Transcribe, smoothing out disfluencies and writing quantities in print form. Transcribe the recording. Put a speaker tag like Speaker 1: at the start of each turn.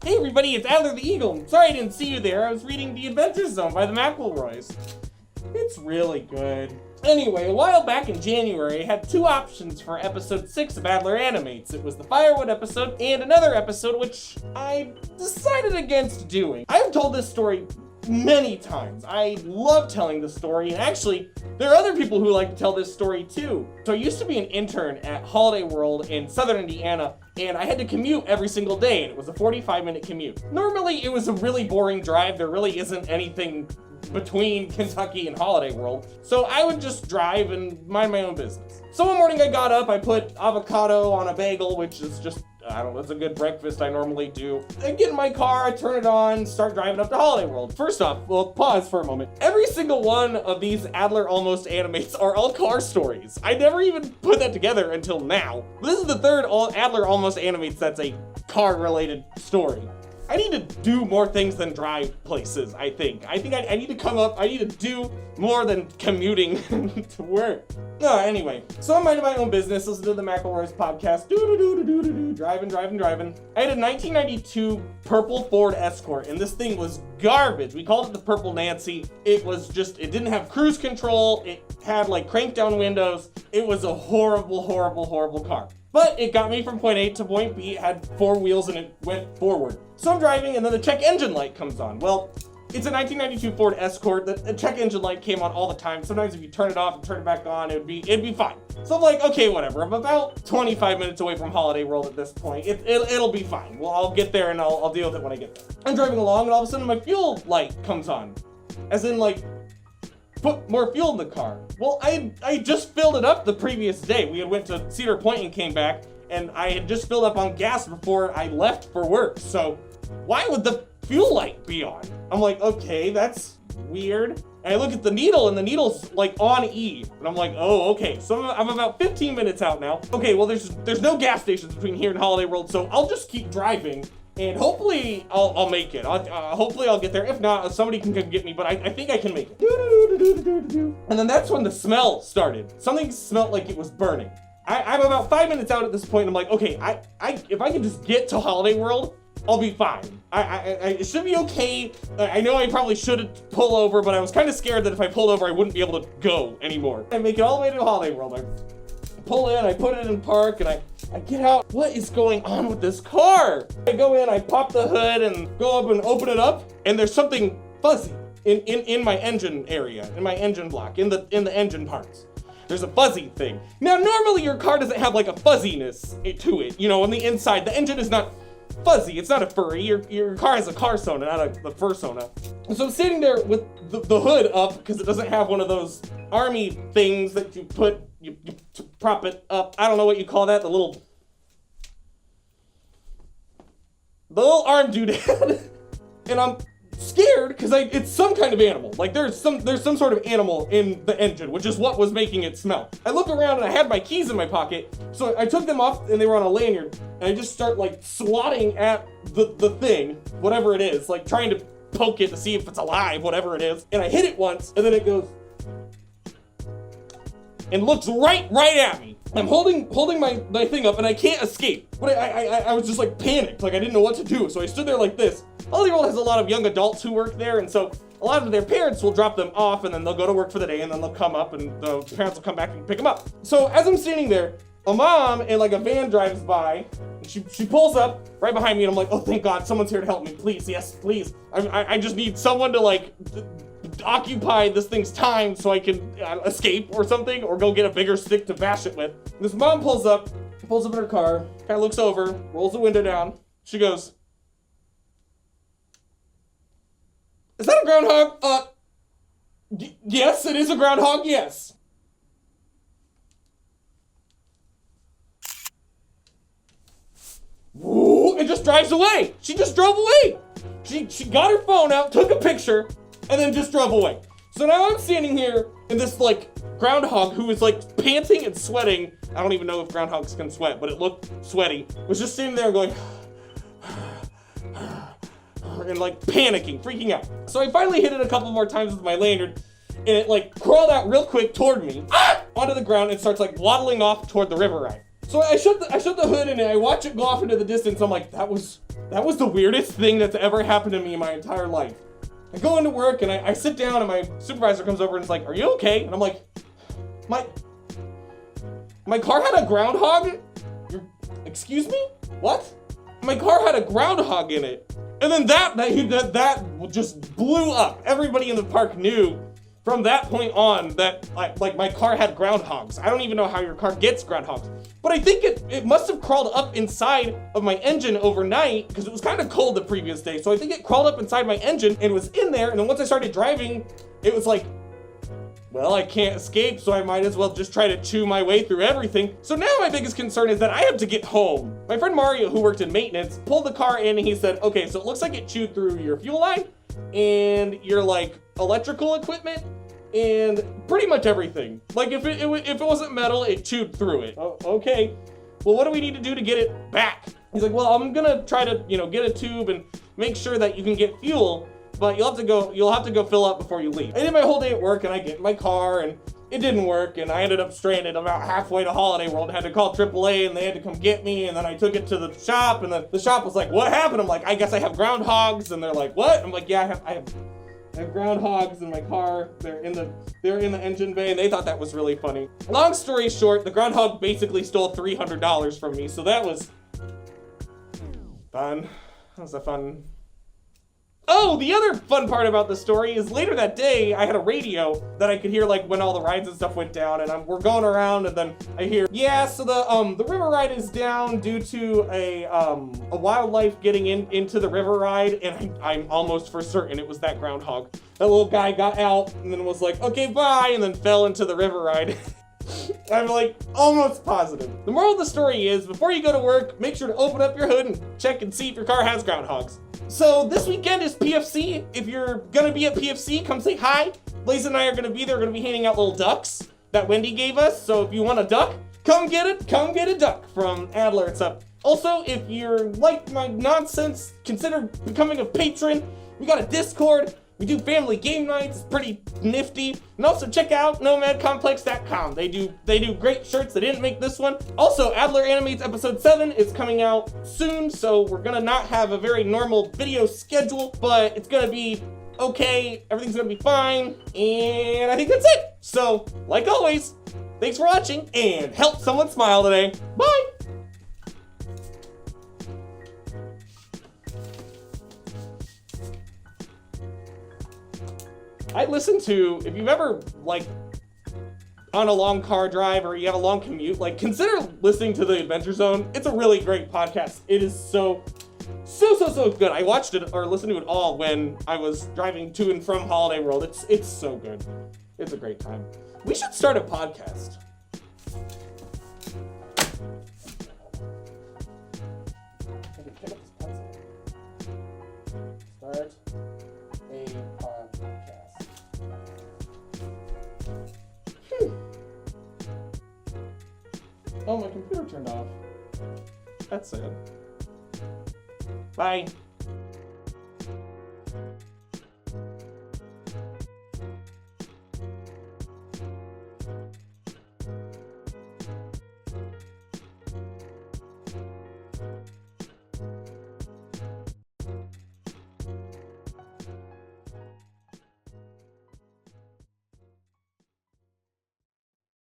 Speaker 1: Hey everybody, it's Adler the Eagle. Sorry I didn't see you there. I was reading The Adventure Zone by the McElroys. It's really good. Anyway, a while back in January, I had two options for episode 6 of Adler Animates. It was the Firewood episode and another episode which I decided against doing. I've told this story many times. I love telling the story, and actually, there are other people who like to tell this story too. So I used to be an intern at Holiday World in Southern Indiana, and I had to commute every single day, and it was a 45-minute commute. Normally, it was a really boring drive. There really isn't anything between Kentucky and Holiday World. So I would just drive and mind my own business. So one morning I got up, I put avocado on a bagel, which is just, I don't know, it's a good breakfast I normally do. I get in my car, I turn it on, start driving up to Holiday World. First off, well, pause for a moment. Every single one of these Adler Almost Animates are all car stories. I never even put that together until now. This is the third Adler Almost Animates that's a car-related story. I need to do more things than drive places, I think. I need to come up, I need to do more than commuting to work. No, anyway, so I'm minding my own business, listen to the McElroys podcast, driving. I had a 1992 purple Ford Escort, and this thing was garbage. We called it the Purple Nancy. It was just, it didn't have cruise control, it had like crank down windows. It was a horrible car. But it got me from point A to point B, it had 4 wheels and it went forward. So I'm driving and then the check engine light comes on. Well, it's a 1992 Ford Escort. The check engine light came on all the time. Sometimes if you turn it off and turn it back on, it'd be fine. So I'm like, okay, whatever. I'm about 25 minutes away from Holiday World at this point. It'll be fine. Well, I'll get there and I'll deal with it when I get there. I'm driving along and all of a sudden my fuel light comes on. As in like, put more fuel in the car. Well, I just filled it up the previous day. We had went to Cedar Point and came back, and I had just filled up on gas before I left for work. So why would the fuel light be on? I'm like, okay, that's weird. And I look at the needle, and the needle's like on E. And I'm like, oh, okay. So I'm about 15 minutes out now. Okay, well, there's no gas stations between here and Holiday World, so I'll just keep driving. And hopefully I'll make it. Hopefully I'll get there. If not, somebody can come get me, but I think I can make it. And then that's when the smell started. Something smelled like it was burning. I'm about 5 minutes out at this point, and I'm like, okay, if I can just get to Holiday World, I'll be fine. It should be okay. I know I probably should pull over, but I was kind of scared that if I pulled over, I wouldn't be able to go anymore. I make it all the way to Holiday World. I pull in, I put it in park, and I get out. What is going on with this car? I go in, I pop the hood and go up and open it up, and there's something fuzzy in my engine area, in my engine block, in the engine parts. There's a fuzzy thing. Now, normally your car doesn't have like a fuzziness to it. You know, on the inside, the engine is not fuzzy. It's not a furry. Your car has a car sona, not a fursona. And so I'm sitting there with the hood up because it doesn't have one of those army things that you put, you to prop it up. I don't know what you call that. The little arm doodad. And I'm scared because it's some kind of animal. Like there's some sort of animal in the engine, which is what was making it smell. I look around and I had my keys in my pocket, so I took them off and they were on a lanyard, and I just start like swatting at the thing, whatever it is, like trying to poke it to see if it's alive, whatever it is. And I hit it once, and then it goes and looks right at me. I'm holding my thing up and I can't escape. But I was just like panicked, like I didn't know what to do. So I stood there like this. Holiday World has a lot of young adults who work there, and so a lot of their parents will drop them off and then they'll go to work for the day and then they'll come up and the parents will come back and pick them up. So as I'm standing there, a mom and like a van drives by, and she pulls up right behind me, and I'm like, oh thank God, someone's here to help me, please, yes, please. I just need someone to like occupy this thing's time so I can escape or something, or go get a bigger stick to bash it with. This mom pulls up in her car, kind of looks over, rolls the window down. She goes, "Is that a groundhog?" Yes, it is a groundhog, yes. Woo, and just drives away. She just drove away. She got her phone out, took a picture, and then just drove away. So now I'm standing here in this like groundhog who is like panting and sweating. I don't even know if groundhogs can sweat, but it looked sweaty. Was just sitting there going and like panicking, freaking out. So I finally hit it a couple more times with my lanyard, and it like crawled out real quick toward me onto the ground and starts like waddling off toward the river ride. So I shut the hood and I watch it go off into the distance. I'm like, that was the weirdest thing that's ever happened to me in my entire life. I go into work and I sit down and my supervisor comes over and is like, are you okay? And I'm like, my car had a groundhog? Excuse me? What? My car had a groundhog in it. And then that just blew up. Everybody in the park knew from that point on that like my car had groundhogs. I don't even know how your car gets groundhogs. But I think it must have crawled up inside of my engine overnight because it was kind of cold the previous day. So I think it crawled up inside my engine and was in there. And then once I started driving, it was like, well, I can't escape, so I might as well just try to chew my way through everything. So now my biggest concern is that I have to get home. My friend Mario, who worked in maintenance, pulled the car in and he said, okay, so it looks like it chewed through your fuel line and your like electrical equipment and pretty much everything. Like if it wasn't metal, it chewed through it. Oh, okay. Well, what do we need to do to get it back? He's like, well, I'm gonna try to, get a tube and make sure that you can get fuel, but you'll have to go fill up before you leave. I did my whole day at work and I get in my car and it didn't work and I ended up stranded about halfway to Holiday World. I had to call AAA and they had to come get me and then I took it to the shop and the shop was like, what happened? I'm like, I guess I have groundhogs. And they're like, what? I'm like, yeah, I have groundhogs in my car. They're in the engine bay and they thought that was really funny. Long story short, the groundhog basically stole $300 from me. So that was fun. That was a fun. Oh, the other fun part about the story is later that day, I had a radio that I could hear like when all the rides and stuff went down and we're going around and then I hear, yeah, so the river ride is down due to a wildlife getting into the river ride and I'm almost for certain it was that groundhog. That little guy got out and then was like, okay, bye, and then fell into the river ride. I'm like almost positive. The moral of the story is before you go to work, make sure to open up your hood and check and see if your car has groundhogs. So this weekend is PFC. If you're gonna be at PFC, come say hi. Blaze and I are gonna be there. We're gonna be handing out little ducks that Wendy gave us. So if you want a duck, come get it. Come get a duck from Adler. It's up. Also, if you're like my nonsense, consider becoming a patron. We got a Discord. We do family game nights, it's pretty nifty. And also check out nomadcomplex.com. They do great shirts. They didn't make this one. Also, Adler Animates episode 7 is coming out soon, so we're gonna not have a very normal video schedule, but it's gonna be okay. Everything's gonna be fine, and I think that's it. So, like always, thanks for watching, and help someone smile today. Bye! I listen to, if you've ever, like, on a long car drive or you have a long commute, like, consider listening to The Adventure Zone. It's a really great podcast. It is so good. I watched it or listened to it all when I was driving to and from Holiday World. It's so good. It's a great time. We should start a podcast. Start a podcast. Oh, my computer turned off. That's sad. Bye.